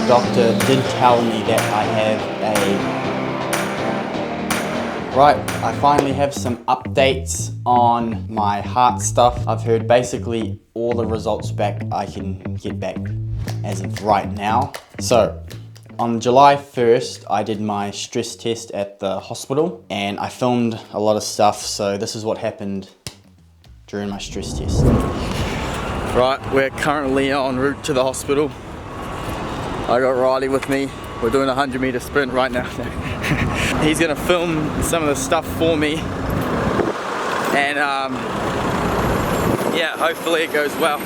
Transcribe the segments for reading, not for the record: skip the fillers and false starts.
doctor did tell me that I have Right, I finally have some updates on my heart stuff. I've heard basically all the results back I can get back as of right now. So, on July 1st, I did my stress test at the hospital and I filmed a lot of stuff, so this is what happened during my stress test. Right, we're currently en route to the hospital. I got Riley with me. We're doing a 100-meter sprint right now. He's gonna film some of the stuff for me. And yeah, hopefully it goes well.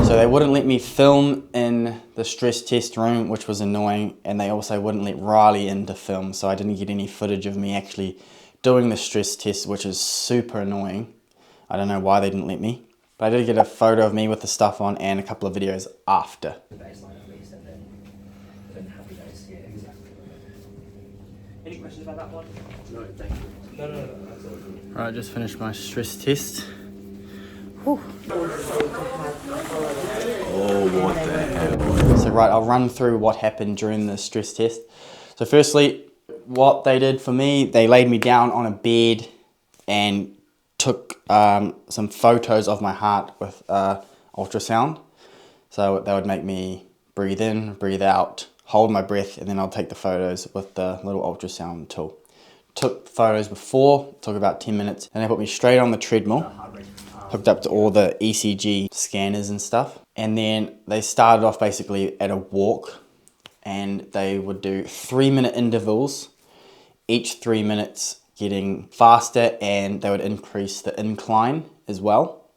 So they wouldn't let me film in the stress test room, which was annoying, and they also wouldn't let Riley in to film, so I didn't get any footage of me actually doing the stress test, which is super annoying. I don't know why they didn't let me, but I did get a photo of me with the stuff on and a couple of videos after. Any questions about that one? No, thank you. No, that's all good. Right, I just finished my stress test. Whew. Oh, what the hell? So right, I'll run through what happened during the stress test. So firstly, what they did for me, they laid me down on a bed and took some photos of my heart with ultrasound. So they would make me breathe in, breathe out, hold my breath, and then I'll take the photos with the little ultrasound tool. Took photos before, took about 10 minutes, and they put me straight on the treadmill, hooked up to all the ECG scanners and stuff. And then they started off basically at a walk, and they would do 3-minute intervals, each 3 minutes getting faster, and they would increase the incline as well.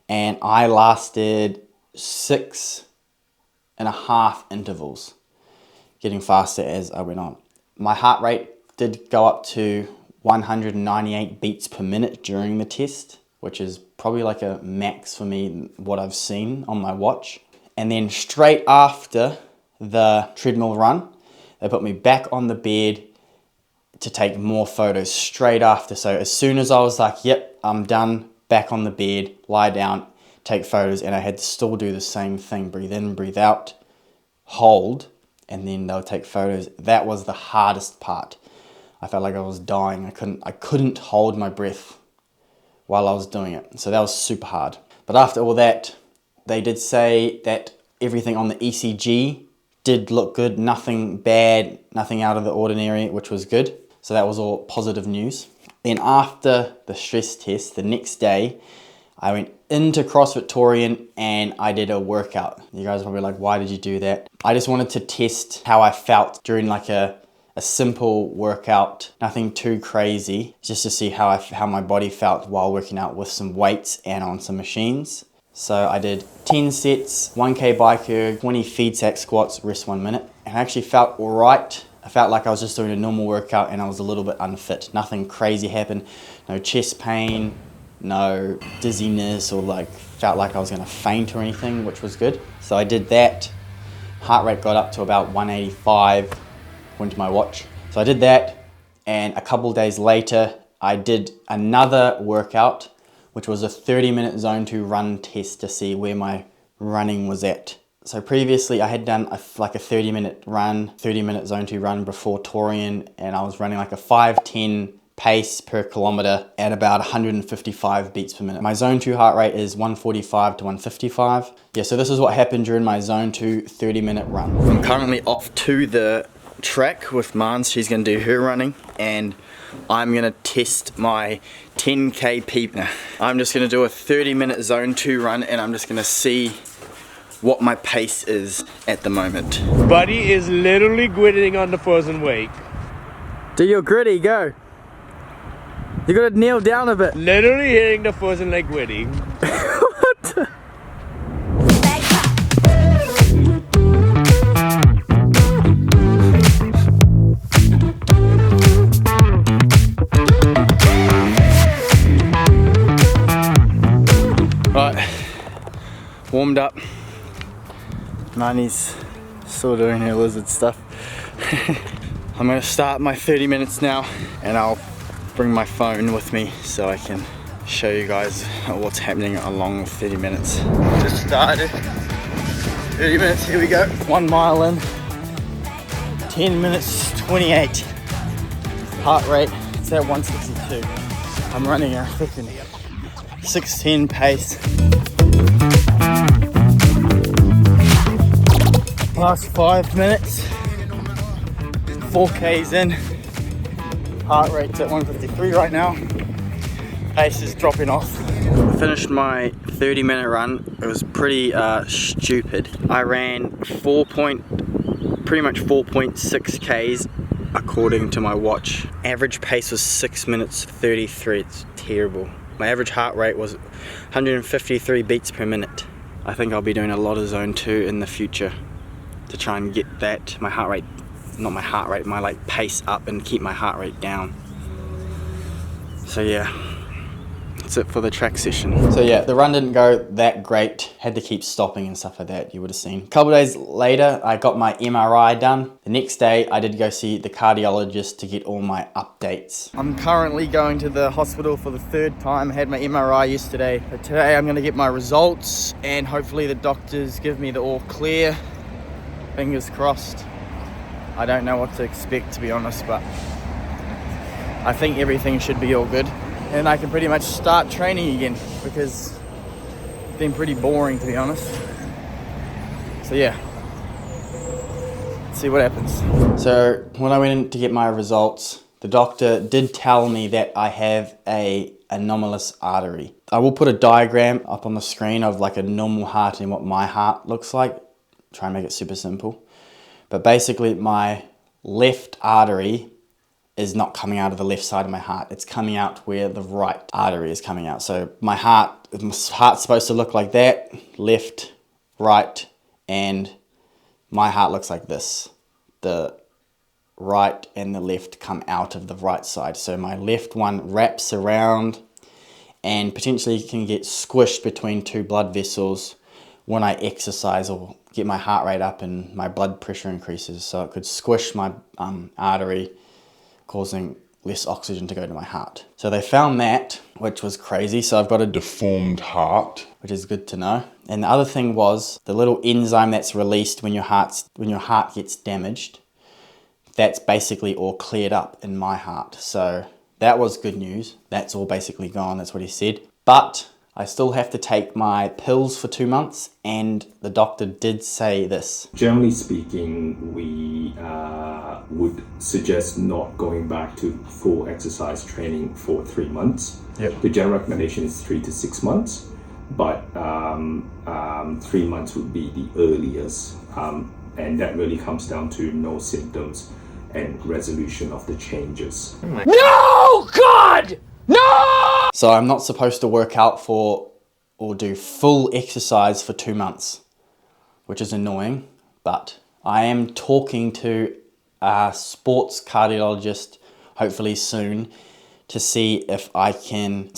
And I lasted 6.5 intervals, getting faster as I went on. My heart rate did go up to 198 beats per minute during the test, which is probably like a max for me, what I've seen on my watch. And then straight after the treadmill run, they put me back on the bed to take more photos straight after. So as soon as I was like, yep, I'm done, back on the bed, lie down, take photos, and I had to still do the same thing, breathe in, breathe out, hold, and then they'll take photos. That was the hardest part. I felt like I was dying. I couldn't hold my breath while I was doing it. So that was super hard. But after all that, they did say that everything on the ECG did look good, nothing bad, nothing out of the ordinary, which was good. So that was all positive news. Then after the stress test, the next day, I went into CrossFit and I did a workout. You guys are probably like, why did you do that? I just wanted to test how I felt during like a simple workout, nothing too crazy, just to see how my body felt while working out with some weights and on some machines. So I did 10 sets, 1K bike erg, 20 feed sack squats, rest 1 minute. And I actually felt all right. I felt like I was just doing a normal workout and I was a little bit unfit. Nothing crazy happened, no chest pain, no dizziness, or like felt like I was gonna faint or anything, which was good. So I did that. Heart rate got up to about 185. Went to my watch. So I did that, and a couple days later I did another workout, which was a 30-minute zone 2 run test to see where my running was at. So previously I had done like a 30-minute run, 30-minute zone 2 run before Torian, and I was running like a 5:10 pace per kilometer at about 155 beats per minute. My zone 2 heart rate is 145 to 155. Yeah, so this is what happened during my zone 2 30-minute run. I'm currently off to the track with Mans. She's gonna do her running, and I'm gonna test my 10K peep. I'm just gonna do a 30-minute zone 2 run, and I'm just gonna see what my pace is at the moment. Buddy is literally gritting on the frozen wake. Do your gritty, go. You gotta kneel down a bit. Literally hitting the frozen like gritty. What the? Right, warmed up. Nani's still doing her lizard stuff. I'm gonna start my 30 minutes now, and I'll bring my phone with me so I can show you guys what's happening along with 30 minutes. Just started. 30 minutes, here we go. 1 mile in. 10 minutes 28. Heart rate, it's at 162. I'm running a freaking 16 pace. Last 5 minutes. 4Ks in. Heart rate's at 153 right now. Pace is dropping off. I finished my 30-minute run. It was pretty stupid. I ran pretty much 4.6 Ks according to my watch. Average pace was 6 minutes 33. It's terrible. My average heart rate was 153 beats per minute. I think I'll be doing a lot of zone 2 in the future to try and get that, my heart rate, not my heart rate, my like pace up and keep my heart rate down. So yeah, that's it for the track session. So yeah, the run didn't go that great. Had to keep stopping and stuff like that, you would have seen. A couple of days later, I got my MRI done. The next day, I did go see the cardiologist to get all my updates. I'm currently going to the hospital for the 3rd time. I had my MRI yesterday. But today I'm gonna get my results and hopefully the doctors give me the all clear. Fingers crossed. I don't know what to expect, to be honest, but I think everything should be all good. And I can pretty much start training again because it's been pretty boring, to be honest. So yeah, let's see what happens. So when I went in to get my results, the doctor did tell me that I have a anomalous artery. I will put a diagram up on the screen of like a normal heart and what my heart looks like. Try and make it super simple. But basically my left artery is not coming out of the left side of my heart. It's coming out where the right artery is coming out. So my heart's supposed to look like that, left, right, and my heart looks like this. The right and the left come out of the right side. So my left one wraps around and potentially can get squished between 2 blood vessels when I exercise or get my heart rate up and my blood pressure increases. So it could squish my artery, causing less oxygen to go to my heart. So they found that, which was crazy. So I've got a deformed heart, which is good to know. And the other thing was the little enzyme that's released when your heart gets damaged, that's basically all cleared up in my heart. So that was good news. That's all basically gone. That's what he said. But I still have to take my pills for 2 months, and the doctor did say this. Generally speaking, we would suggest not going back to full exercise training for 3 months. Yep. The general recommendation is 3 to 6 months, but 3 months would be the earliest. And that really comes down to no symptoms and resolution of the changes. No! God! No! So I'm not supposed to work out for or do full exercise for 2 months, which is annoying, but I am talking to a sports cardiologist hopefully soon to see if I can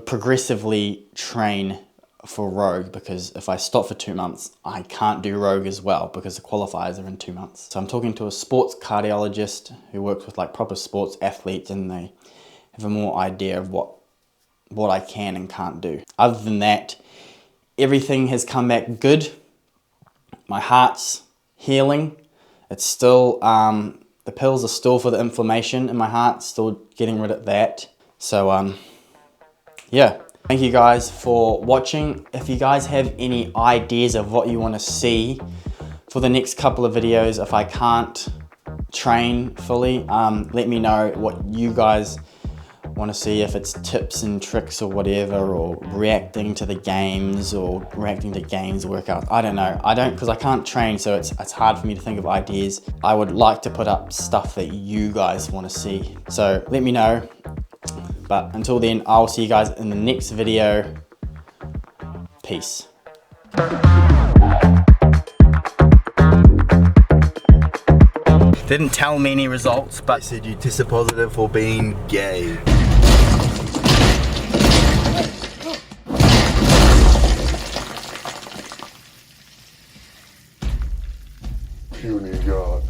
progressively train for Rogue, because if I stop for 2 months, I can't do Rogue as well because the qualifiers are in 2 months. So I'm talking to a sports cardiologist who works with like proper sports athletes, and they have a more idea of what I can and can't do. Other than that, everything has come back good. My heart's healing. It's still, the pills are still for the inflammation in my heart, still getting rid of that. So yeah, thank you guys for watching. If you guys have any ideas of what you want to see for the next couple of videos, if I can't train fully, let me know what you guys want to see, if it's tips and tricks or whatever, or reacting to the games or reacting to games workouts. I don't know. Because I can't train, so it's hard for me to think of ideas. I would like to put up stuff that you guys want to see. So let me know. But until then, I'll see you guys in the next video. Peace. Didn't tell me any results, but I said you tested positive for being gay. Puny God.